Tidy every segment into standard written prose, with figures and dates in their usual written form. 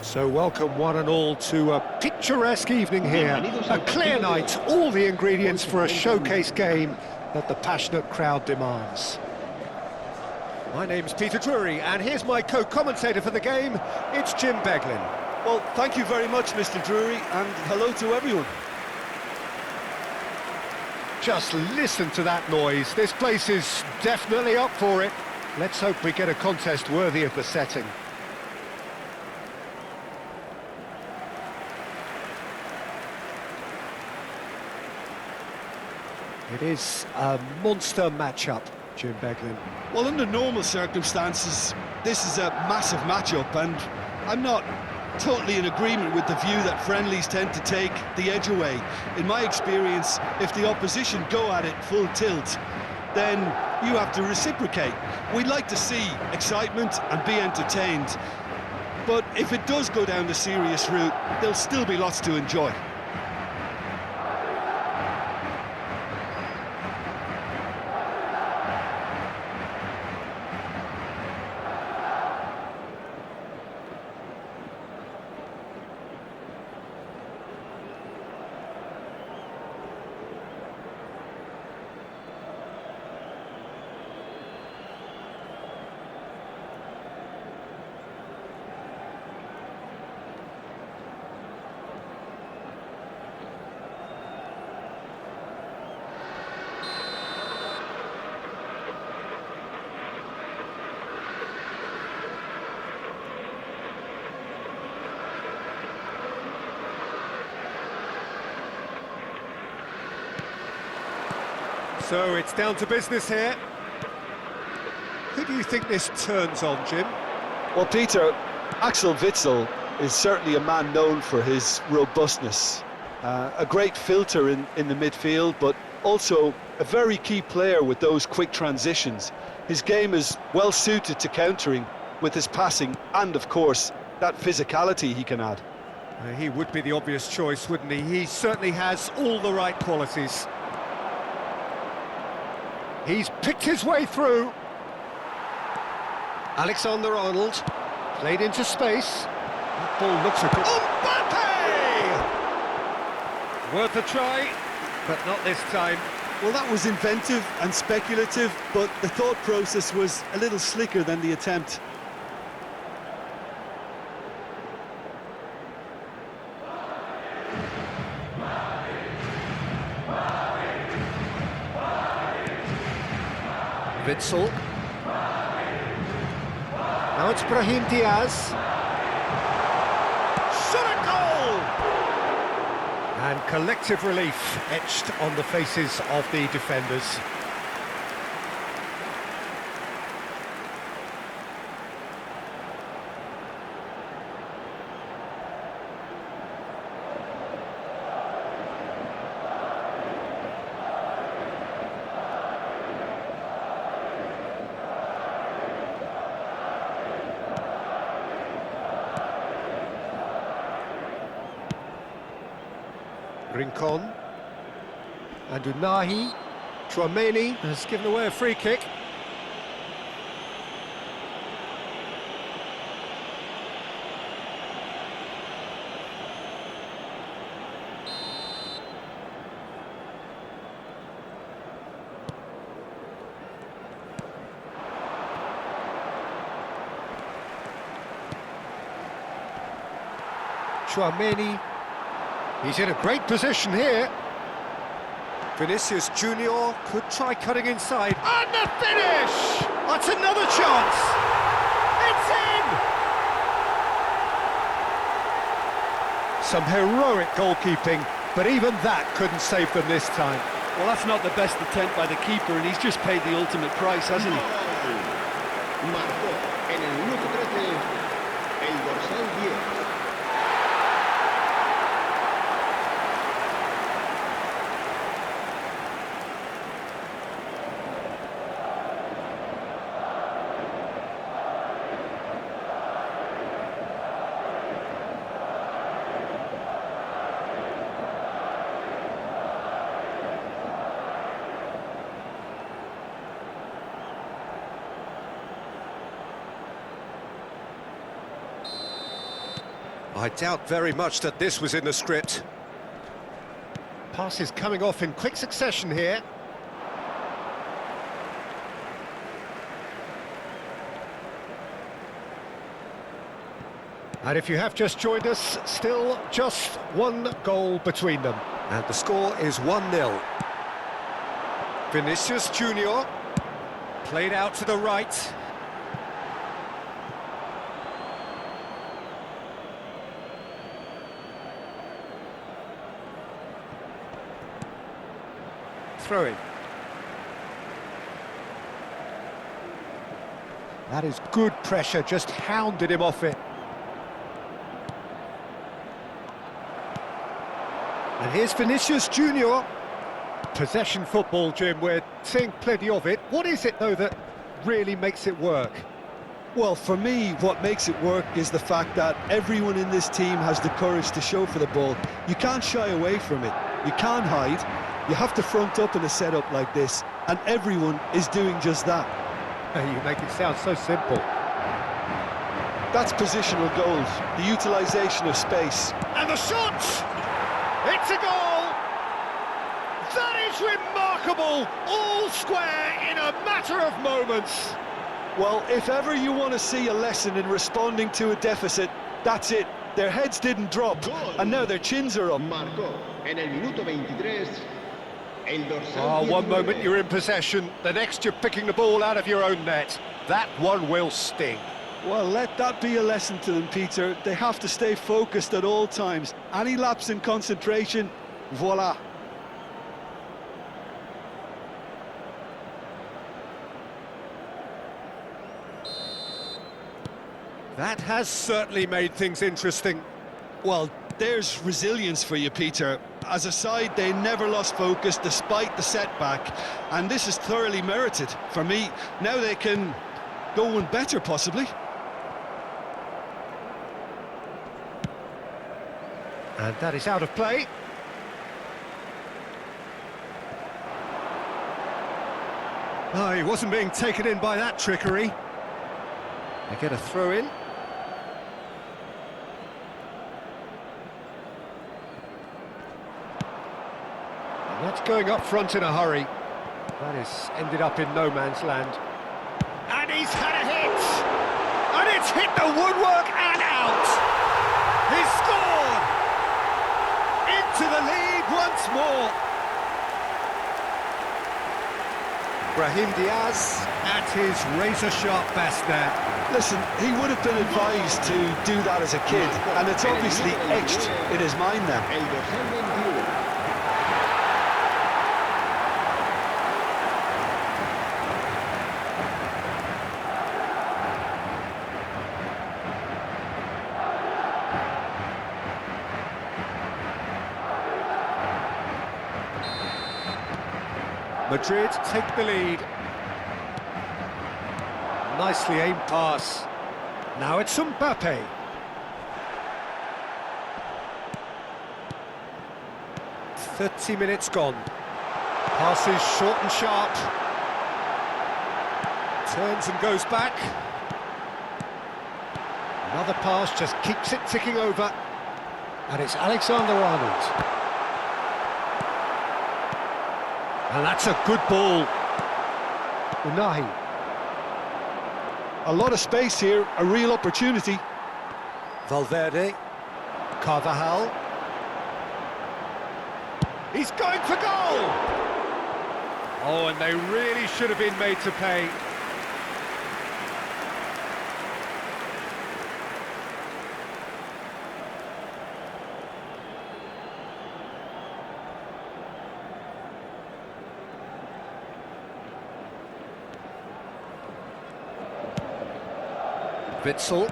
So welcome one and all to a picturesque evening here. A clear night, all the ingredients for a showcase game that the passionate crowd demands. My name's Peter Drury, and here's my co-commentator for the game, it's Jim Beglin. Well, thank you very much, Mr. Drury, and hello to everyone. Just listen to that noise. This place is definitely up for it. Let's hope we get a contest worthy of the setting. It is a monster matchup, Jim Beglin. Well, under normal circumstances, this is a massive matchup, and I'm not totally in agreement with the view that friendlies tend to take the edge away. In my experience, if the opposition go at it full tilt, then you have to reciprocate. We'd like to see excitement and be entertained, but if it does go down the serious route, there'll still be lots to enjoy. So it's down to business here. Who do you think this turns on, Jim? Well, Peter, Axel Witsel is certainly a man known for his robustness. A great filter in the midfield, but also a very key player with those quick transitions. His game is well suited to countering with his passing and, of course, that physicality he can add. He would be the obvious choice, wouldn't he? He certainly has all the right qualities. He's picked his way through. Alexander-Arnold played into space. That ball looks a good... Mbappe! Worth a try, but not this time. Well, that was inventive and speculative, but the thought process was a little slicker than the attempt. Witsel. Now it's Brahim Diaz. Shot a goal! And collective relief etched on the faces of the defenders. Rincon, and Unahi. Tchouameni has given away a free kick. Tchouameni. He's in a great position here. Vinicius Junior could try cutting inside. And the finish! That's another chance! It's in! Some heroic goalkeeping, but even that couldn't save them this time. Well, that's not the best attempt by the keeper, and he's just paid the ultimate price, hasn't he? Marcó en el minuto 13 el dorsal 10. I doubt very much that this was in the script. Passes coming off in quick succession here. And if you have just joined us, still just one goal between them. And the score is 1-0. Vinicius Junior, played out to the right. Throw in. That is good pressure, just hounded him off it. And here's Vinicius Junior. Possession football, Jim, we're seeing plenty of it. What is it, though, that really makes it work? Well, for me, what makes it work is the fact that everyone in this team has the courage to show for the ball. You can't shy away from it. You can't hide. You have to front up in a setup like this, and everyone is doing just that. You make it sound so simple. That's positional goals, the utilisation of space. And the shot! It's a goal! That is remarkable! All square in a matter of moments. Well, if ever you want to see a lesson in responding to a deficit, that's it. Their heads didn't drop, and now their chins are up. Marcó en el minuto 23. El dorsal Oh, one 19. moment you're in possession, the next you're picking the ball out of your own net. That one will sting. Well, let that be a lesson to them, Peter. They have to stay focused at all times. Any lapse in concentration, voila. That has certainly made things interesting. Well, there's resilience for you, Peter. As a side, they never lost focus despite the setback, and this is thoroughly merited. For me, now they can go one better, possibly. And that is out of play. Oh, he wasn't being taken in by that trickery. They get a throw in. And that's going up front in a hurry. That has ended up in no man's land. And he's had a hit! And it's hit the woodwork and out! He's scored! Into the lead once more. Brahim Diaz at his razor-sharp best there. Listen, he would have been advised to do that as a kid, and it's obviously etched in his mind now. El dorsal 21. Madrid take the lead. Nicely aimed pass. Now it's Mbappe. "30 minutes gone. Passes short and sharp. Turns and goes back. Another pass just keeps it ticking over. And it's Alexander-Arnold. And that's a good ball. Unai. A lot of space here, a real opportunity. Valverde. Carvajal. He's going for goal! Oh, and they really should have been made to pay. Witsel.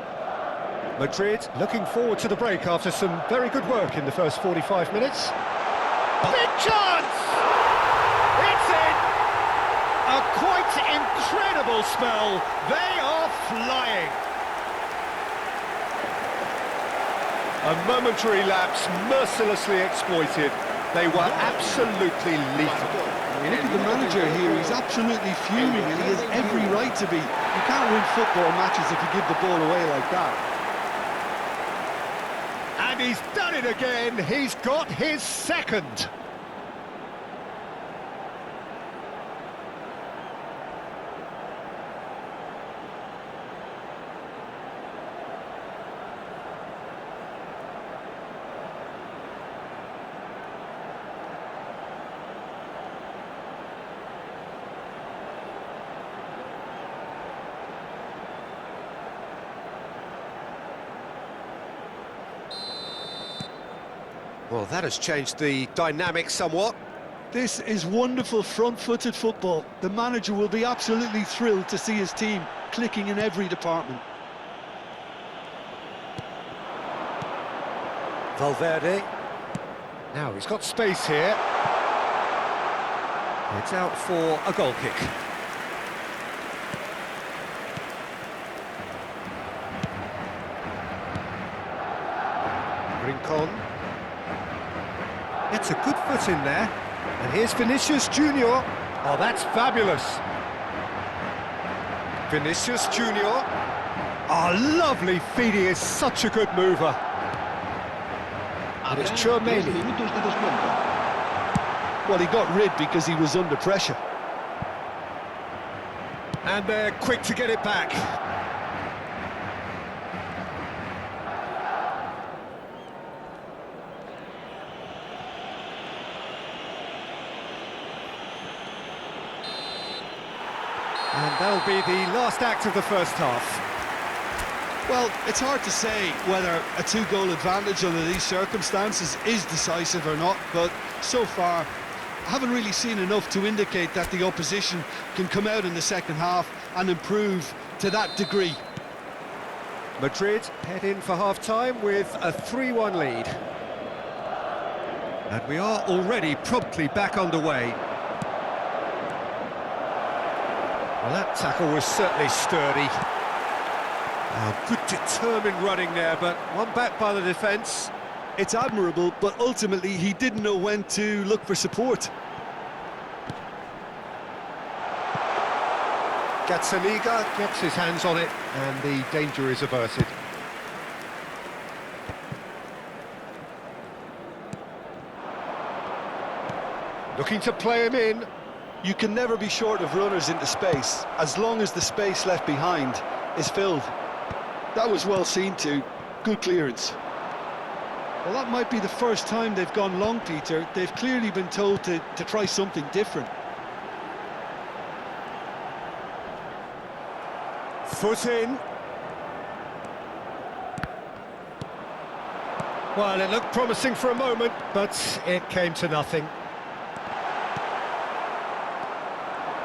Madrid looking forward to the break after some very good work in the first 45 minutes. Big chance! It's in! A quite incredible spell. They are flying. A momentary lapse mercilessly exploited. They were absolutely lethal. Look at the manager here, he's absolutely fuming and he has every right to be. You can't win football matches if you give the ball away like that. And he's done it again. He's got his second. Well, that has changed the dynamic somewhat. This is wonderful front-footed football. The manager will be absolutely thrilled to see his team clicking in every department. Valverde. Now he's got space here. It's out for a goal kick. Rincon. It's a good foot in there. And here's Vinicius Junior. Oh, that's fabulous. Vinicius Junior. Oh, lovely feed. He is such a good mover. And it's Chouameni. Well, he got rid because he was under pressure. And they're quick to get it back. And that'll be the last act of the first half. Well, it's hard to say whether a two-goal advantage under these circumstances is decisive or not, but so far, I haven't really seen enough to indicate that the opposition can come out in the second half and improve to that degree. Madrid head in for half-time with a 3-1 lead. And we are already promptly back underway. Well, that tackle was certainly sturdy. Oh, good determined running there, but one back by the defence. It's admirable, but ultimately he didn't know when to look for support. Gazzaniga gets his hands on it, and the danger is averted. Looking to play him in. You can never be short of runners into space, as long as the space left behind is filled. That was well seen too. Good clearance. Well, that might be the first time they've gone long, Peter. They've clearly been told to try something different. Foot in. Well, it looked promising for a moment, but it came to nothing.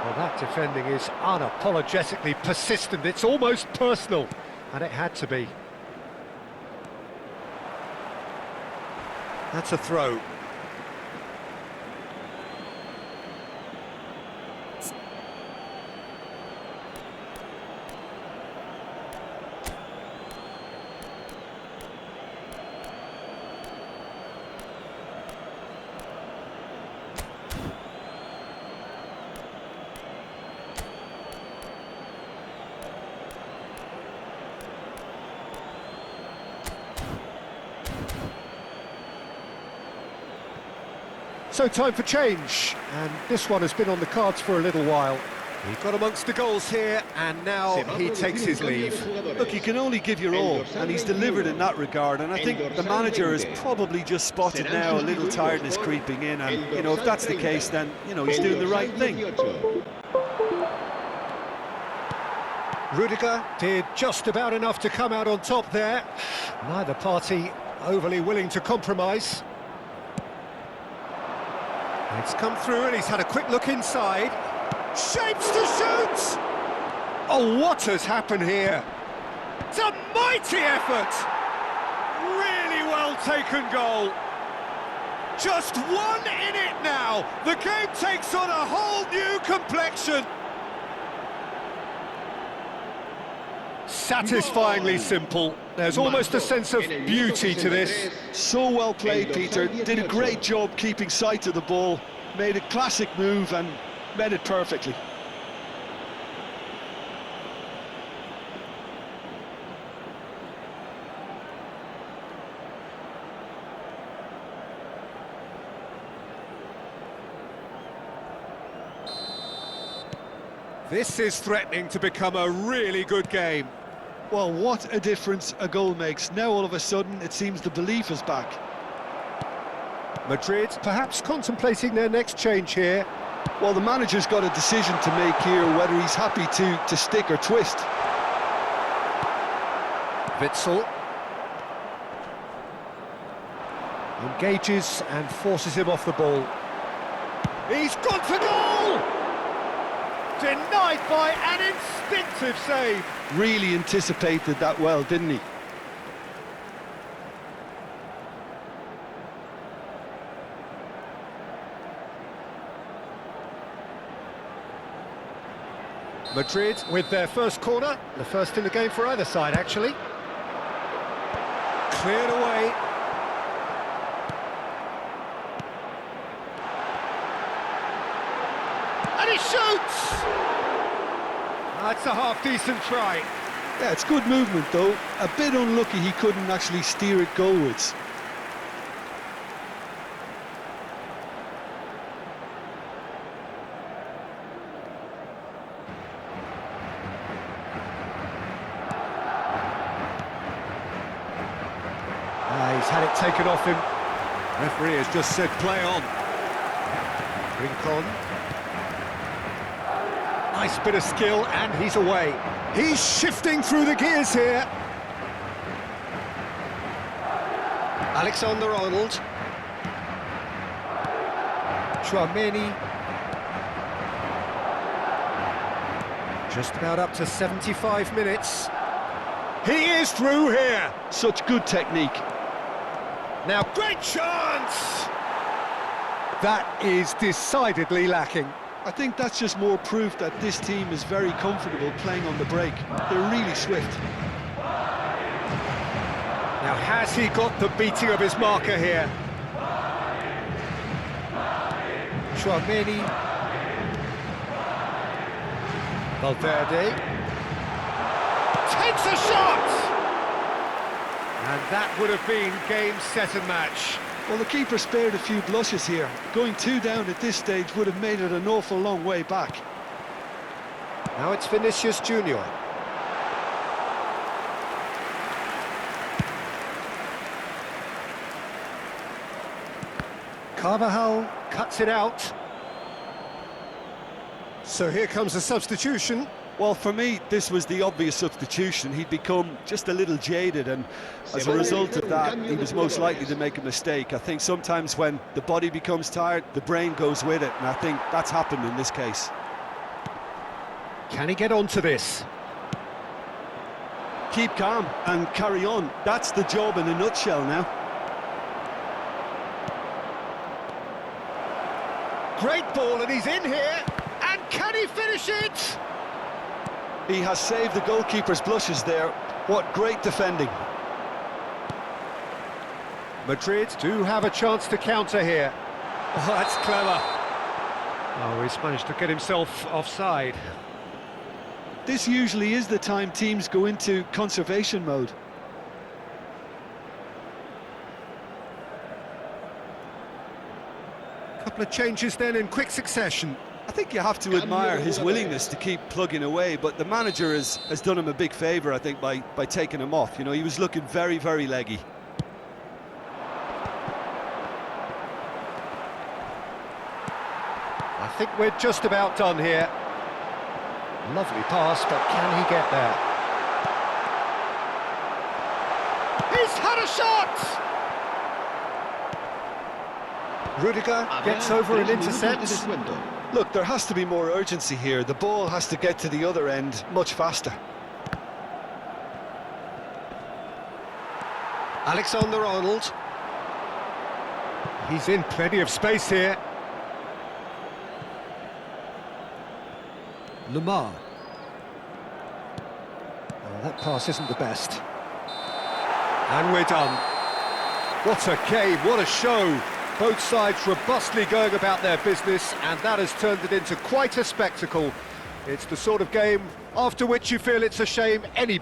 Well, that defending is unapologetically persistent. It's almost personal, and it had to be. That's a throw. So time for change, and this one has been on the cards for a little while. He got amongst the goals here, and now he takes his leave. Look, you can only give your all, and he's delivered in that regard, and I think the manager has probably just spotted now a little tiredness creeping in, and, you know, if that's the case, then, you know, he's doing the right thing. Rudiger did just about enough to come out on top there. Neither party overly willing to compromise. It's come through and he's had a quick look inside. Shapes to shoot! Oh, what has happened here? It's a mighty effort! Really well taken goal. Just one in it now. The game takes on a whole new complexion. Satisfyingly simple. There's almost a sense of beauty to this. So well played, Peter. Did a great job keeping sight of the ball. Made a classic move and read it perfectly. This is threatening to become a really good game. Well, what a difference a goal makes. Now all of a sudden it seems the belief is back. Madrid perhaps contemplating their next change here. Well, the manager's got a decision to make here, whether he's happy to stick or twist. Witsel engages and forces him off the ball. He's gone for goal! Denied by an instinctive save. Really anticipated that well, didn't he? Madrid with their first corner, the first in the game for either side, actually. Cleared away. And he shoots! That's a half-decent try. Yeah, it's good movement, though. A bit unlucky he couldn't actually steer it goalwards. He's had it taken off him. Referee has just said play on. Rincon. Nice bit of skill, and he's away. He's shifting through the gears here. Alexander-Arnold. Chouameni. Just about up to 75 minutes. He is through here. Such good technique. Now, great chance! That is decidedly lacking. I think that's just more proof that this team is very comfortable playing on the break. They're really swift. Now, has he got the beating of his marker here? Chouameni. Valverde. Takes a shot! And that would have been game, set and match. Well, the keeper spared a few blushes here. Going 2 down at this stage would have made it an awful long way back. Now it's Vinicius Junior. Carvajal cuts it out. So here comes a substitution. Well, for me, this was the obvious substitution. He'd become just a little jaded, and as a result of that, he was most likely to make a mistake. I think sometimes when the body becomes tired, the brain goes with it, and I think that's happened in this case. Can he get onto this? Keep calm and carry on. That's the job in a nutshell now. Great ball, and he's in here. And can he finish it? He has saved the goalkeeper's blushes there. What great defending. Madrid do have a chance to counter here. Oh, that's clever. Oh, he's managed to get himself offside. This usually is the time teams go into conservation mode. Couple of changes then in quick succession. I think you have to admire his willingness to keep plugging away, but the manager has done him a big favour, I think, by taking him off. You know, he was looking very, very leggy. I think we're just about done here. Lovely pass, but can he get there? He's had a shot! Rudiger gets over and intercepts. Look, there has to be more urgency here. The ball has to get to the other end much faster. Alexander-Arnold. He's in plenty of space here. Lamar. Oh, that pass isn't the best. And we're done. What a game, what a show. Both sides robustly going about their business, and that has turned it into quite a spectacle. It's the sort of game after which you feel it's a shame anybody